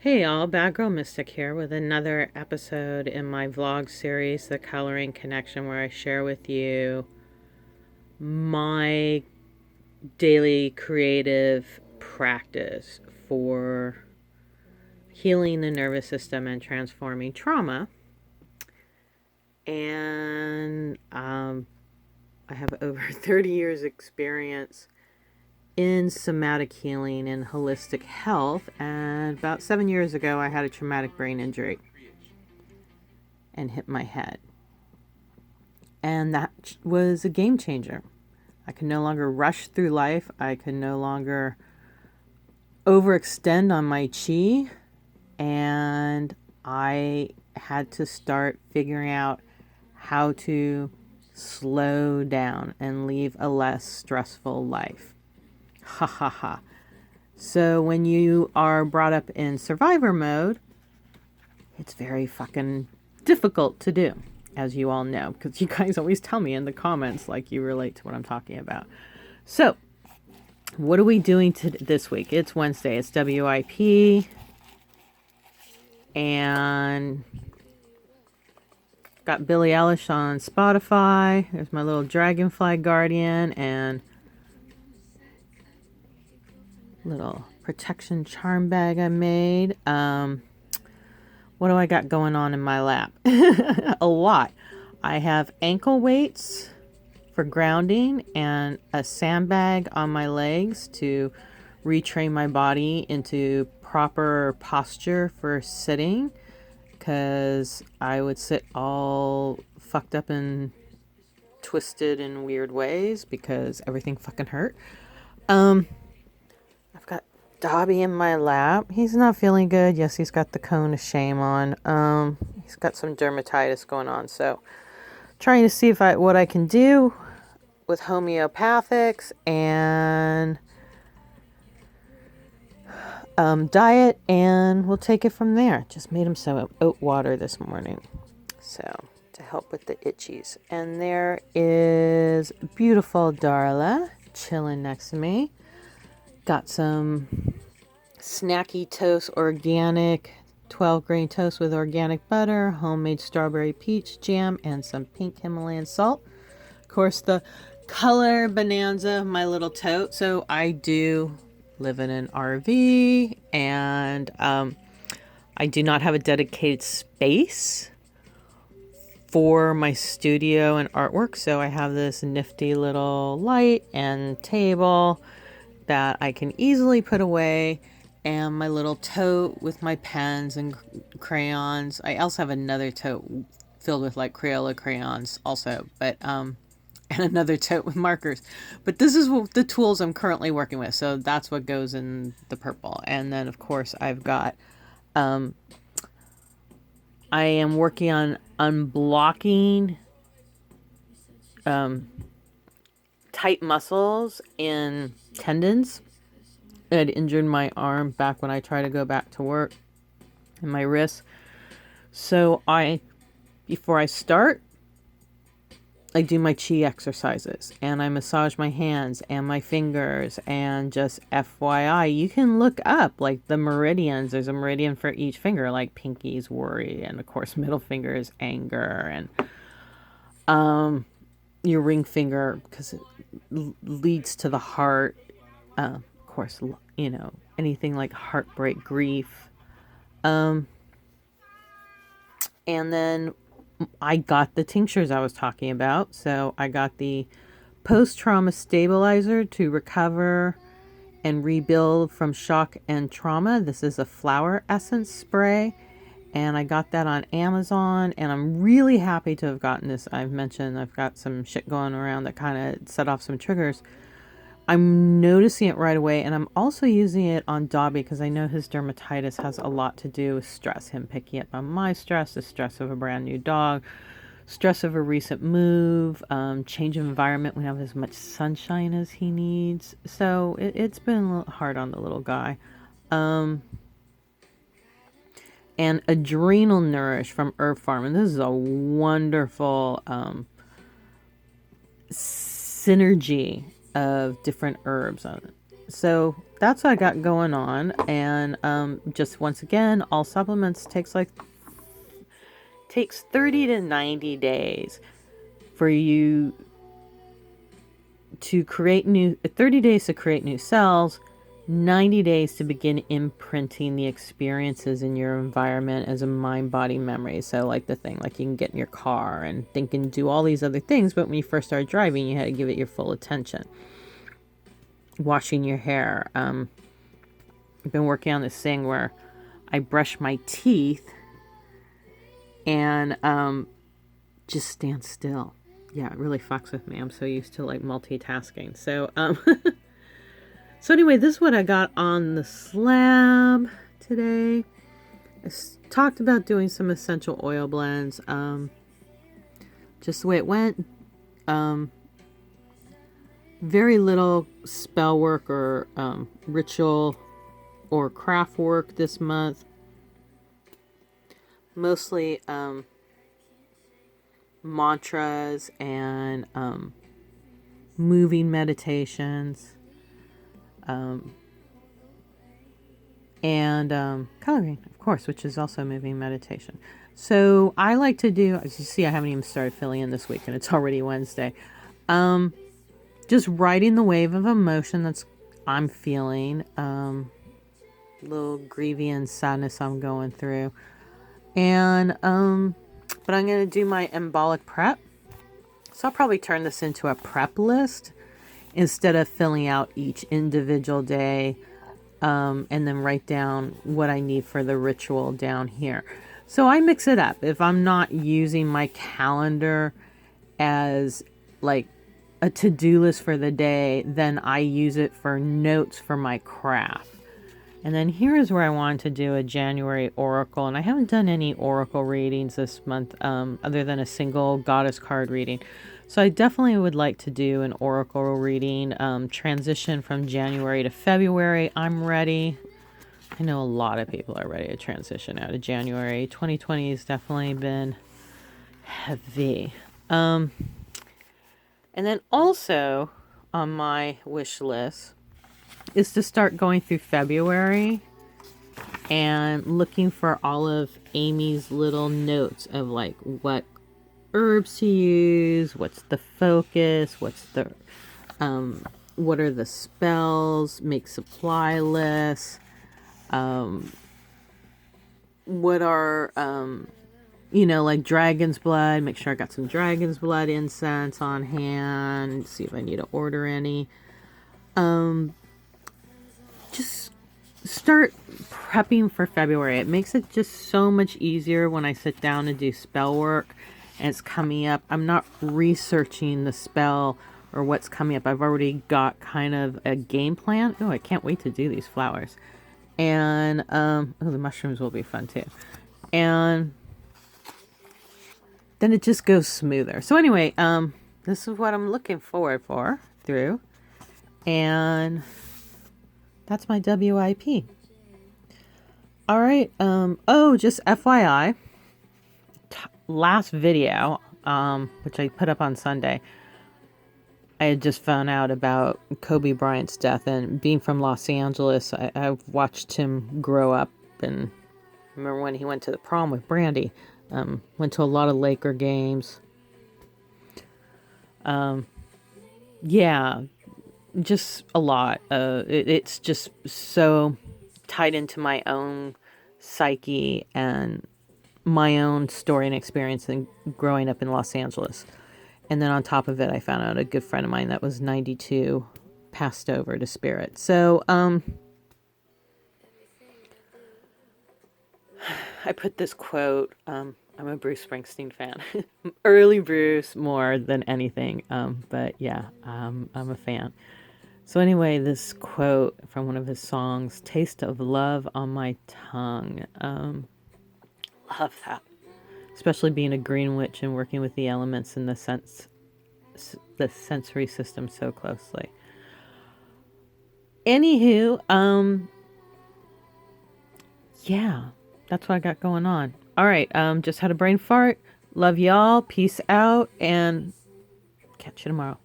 Hey y'all, Bad Girl Mystic here with another episode in my vlog series, The Coloring Connection, where I share with you my daily creative practice for healing the nervous system and transforming trauma. And I have over 30 years experience in somatic healing and holistic health, and about 7 years ago I had a traumatic brain injury and hit my head, and that was a game changer. I could no longer rush through life. I could no longer overextend on my chi, and I had to start figuring out how to slow down and live a less stressful life. Ha ha ha. So when you are brought up in survivor mode, it's very fucking difficult to do, as you all know, because you guys always tell me in the comments like you relate to what I'm talking about. So what are we doing this week? It's Wednesday. It's WIP. And got Billie Eilish on Spotify. There's my little dragonfly guardian and little protection charm bag I made. What do I got going on in my lap? A lot. I have ankle weights for grounding and a sandbag on my legs to retrain my body into proper posture for sitting, because I would sit all fucked up and twisted in weird ways because everything fucking hurt. I've got Dobby in my lap. He's not feeling good. Yes, he's got the cone of shame on. He's got some dermatitis going on, so trying to see what I can do with homeopathics and diet, and we'll take it from there. Just made him some oat water this morning, so to help with the itchies. And there is beautiful Darla chilling next to me. Got some snacky toast, organic 12 grain toast with organic butter, homemade strawberry peach jam, and some pink Himalayan salt. Of course, the color bonanza of my little tote. So I do live in an RV, and I do not have a dedicated space for my studio and artwork. So I have this nifty little light and table that I can easily put away, and my little tote with my pens and crayons. I also have another tote filled with like Crayola crayons also, but and another tote with markers. But this is the tools I'm currently working with, so that's what goes in the purple. And then of course I've got I am working on unblocking tight muscles in tendons. I had injured my arm back when I tried to go back to work, and my wrist. So before I start, I do my chi exercises, and I massage my hands and my fingers. And just FYI, you can look up like the meridians. There's a meridian for each finger, like pinky's worry, and of course middle finger is anger, and your ring finger, because it leads to the heart. Of course, you know, anything like heartbreak, grief. And then I got the tinctures I was talking about. So I got the post-trauma stabilizer to recover and rebuild from shock and trauma. This is a flower essence spray, and I got that on Amazon, and I'm really happy to have gotten this. I've mentioned I've got some shit going around that kind of set off some triggers. I'm noticing it right away, and I'm also using it on Dobby because I know his dermatitis has a lot to do with stress. Him picking up on my stress, the stress of a brand new dog, stress of a recent move, change of environment. We don't have as much sunshine as he needs. So it's been a little hard on the little guy. And Adrenal Nourish from Herb Farm. And this is a wonderful synergy of different herbs. So that's what I got going on. And just once again, all supplements takes 30 to 90 days for you to create 30 days to create new cells, 90 days to begin imprinting the experiences in your environment as a mind body memory. So like the thing, like you can get in your car and think and do all these other things, but when you first started driving, you had to give it your full attention. Washing your hair. I've been working on this thing where I brush my teeth and just stand still. Yeah, it really fucks with me. I'm so used to like multitasking. So so anyway, this is what I got on the slab today. I talked about doing some essential oil blends. Just the way it went. Very little spell work or ritual or craft work this month. Mostly mantras and moving meditations. And coloring, of course, which is also moving meditation. So I like to do, as you see, I haven't even started filling in this week and it's already Wednesday. Just riding the wave of emotion that's I'm feeling, little grieving and sadness I'm going through. And but I'm going to do my embolic prep. So I'll probably turn this into a prep list instead of filling out each individual day, and then write down what I need for the ritual down here. So I mix it up. If I'm not using my calendar as like a to-do list for the day, then I use it for notes for my craft. And then here is where I wanted to do a January oracle, and I haven't done any oracle readings this month other than a single goddess card reading. So I definitely would like to do an oracle reading, transition from January to February. I'm ready. I know a lot of people are ready to transition out of January. 2020 has definitely been heavy. And then also on my wish list is to start going through February and looking for all of Amy's little notes of like what herbs to use, what's the focus, what's the what are the spells, make supply lists, what are like dragon's blood, make sure I got some dragon's blood incense on hand, see if I need to order any. Just start prepping for February. It makes it just so much easier when I sit down and do spell work and it's coming up. I'm not researching the spell or what's coming up. I've already got kind of a game plan. Oh, I can't wait to do these flowers. And the mushrooms will be fun too. And then it just goes smoother. So anyway, this is what I'm looking forward through. And that's my WIP. All right. Just FYI, last video, which I put up on Sunday, I had just found out about Kobe Bryant's death, and being from Los Angeles, I've watched him grow up, and remember when he went to the prom with Brandy, went to a lot of Laker games. Yeah, just a lot. It's just so tied into my own psyche and my own story and experience in growing up in Los Angeles. And then on top of it, I found out a good friend of mine that was 92 passed over to spirit. So I put this quote. I'm a Bruce Springsteen fan. Early Bruce more than anything. But yeah, I'm a fan. So anyway, this quote from one of his songs, "Taste of love on my tongue." Love that. Especially being a green witch and working with the elements and the sensory system so closely. Anywho, yeah, that's what I got going on. All right, just had a brain fart. Love y'all. Peace out, and catch you tomorrow.